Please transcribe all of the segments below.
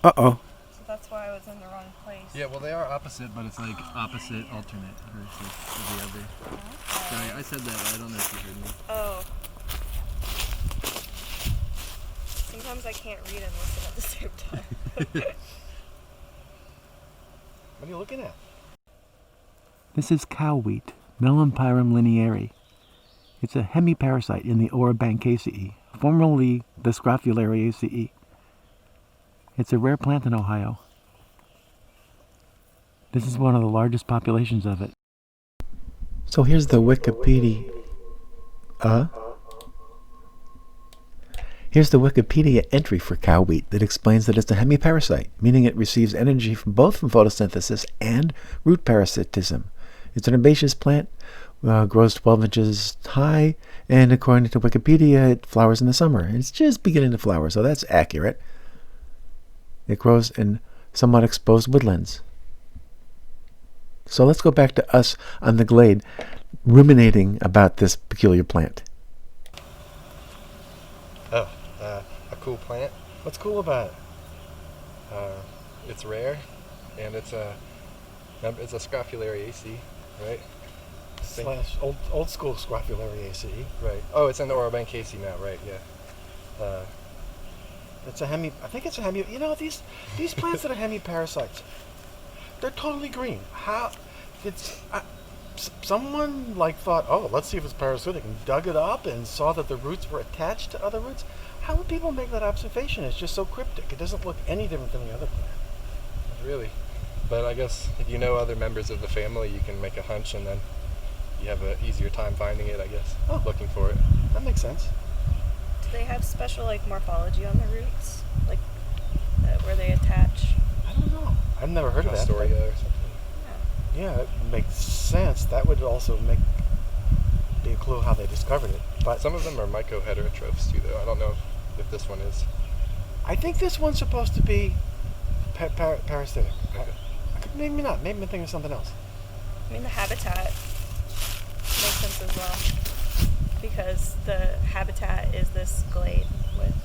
Uh-oh. So that's why I was in the wrong place. Yeah, well, they are opposite, but it's like opposite alternate versus the other. Okay. Sorry, I said that, but I don't know if you heard me. Oh. Sometimes I can't read and listen at the same time. What are you looking at? This is cow wheat, Melampyrum lineare. It's a hemiparasite in the Orobanchaceae, formerly the Scrophulariaceae. It's a rare plant in Ohio. This is one of the largest populations of it. So here's the Wikipedia. Here's the Wikipedia entry for cow wheat that explains that it's a hemiparasite, meaning it receives energy from both from photosynthesis and root parasitism. It's an herbaceous plant, grows 12 inches high, and according to Wikipedia, it flowers in the summer. It's just beginning to flower, so that's accurate. It grows in somewhat exposed woodlands. So let's go back to us on the Glade, ruminating about this peculiar plant. Oh, a cool plant. What's cool about it? It's rare, and it's a Scrophulariaceae, right? Slash old school Scrophulariaceae. Right. Oh, it's in the Orobanchaceae now, right? Yeah. It's a hemi. I think it's a hemi. You know, these plants that are hemiparasites, they're totally green. How? It's someone like thought, oh, let's see if it's parasitic, and dug it up and saw that the roots were attached to other roots. How would people make that observation? It's just so cryptic. It doesn't look any different than the other plant. Really. But I guess if you know other members of the family, you can make a hunch, and then you have an easier time finding it, I guess. Oh. Looking for it. That makes sense. Do they have special morphology on the roots, where they attach? I don't know. I've never heard of that. Astoria or something. Yeah, it makes sense. That would also be a clue how they discovered it. But Some of them are mycoheterotrophs too, though. I don't know if this one is. I think this one's supposed to be parasitic. Okay. Maybe not. Maybe I'm thinking of something else. I mean, the habitat makes sense as well, because the habitat is this glade with,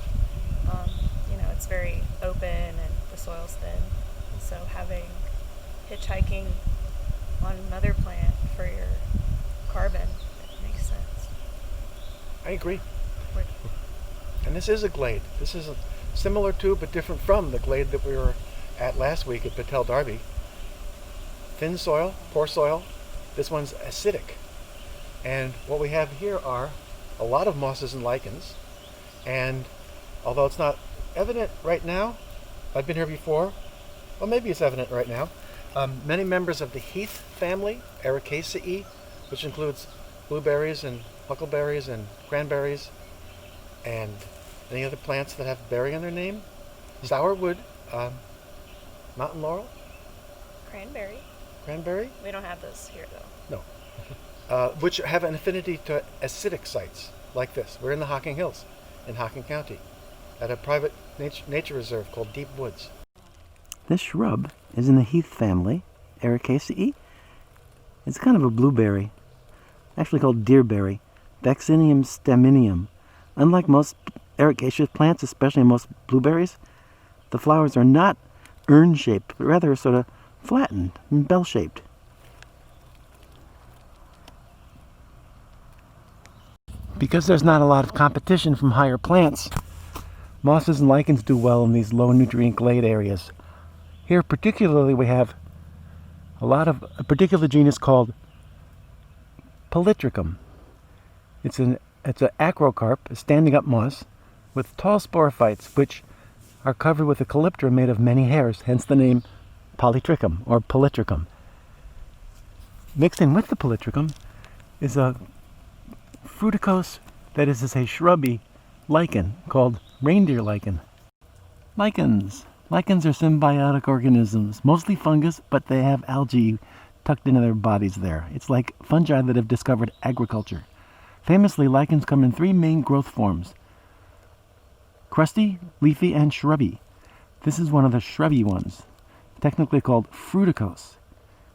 it's very open and the soil's thin. And so having hitchhiking on another plant for your carbon makes sense. I agree. We're- And this is a glade. This is similar to, but different from, the glade that we were at last week at Patel Darby. Thin soil, poor soil. This one's acidic. And what we have here are a lot of mosses and lichens. And although it's not evident right now, I've been here before, well, maybe it's evident right now, many members of the heath family, Ericaceae, which includes blueberries and huckleberries and cranberries and any other plants that have berry in their name, sourwood, mountain laurel, cranberry, We don't have this here though. which have an affinity to acidic sites like this. We're in the Hocking Hills in Hocking County at a private nature reserve called Deep Woods. This shrub is in the heath family, Ericaceae. It's kind of a blueberry, actually called deerberry, Vaccinium staminium. Unlike most ericaceous plants, especially most blueberries, the flowers are not urn-shaped, but rather sort of flattened and bell-shaped. Because there's not a lot of competition from higher plants, mosses and lichens do well in these low-nutrient glade areas. Here particularly we have a particular genus called Polytrichum. It's an acrocarp, a standing-up moss, with tall sporophytes, which are covered with a calyptra made of many hairs, hence the name Polytrichum or Polytrichum. Mixed in with the Polytrichum is a fruticose, that is to say shrubby, lichen called reindeer lichen. Lichens are symbiotic organisms, mostly fungus, but they have algae tucked into their bodies there. It's like fungi that have discovered agriculture. Famously, lichens come in three main growth forms: crusty, leafy, and shrubby. This is one of the shrubby ones, technically called fruticose.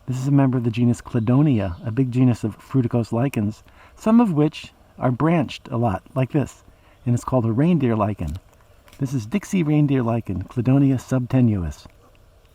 This is a member of the genus Cladonia, a big genus of fruticose lichens, some of which are branched a lot, like this, and it's called a reindeer lichen. This is Dixie reindeer lichen, Cladonia subtenuis.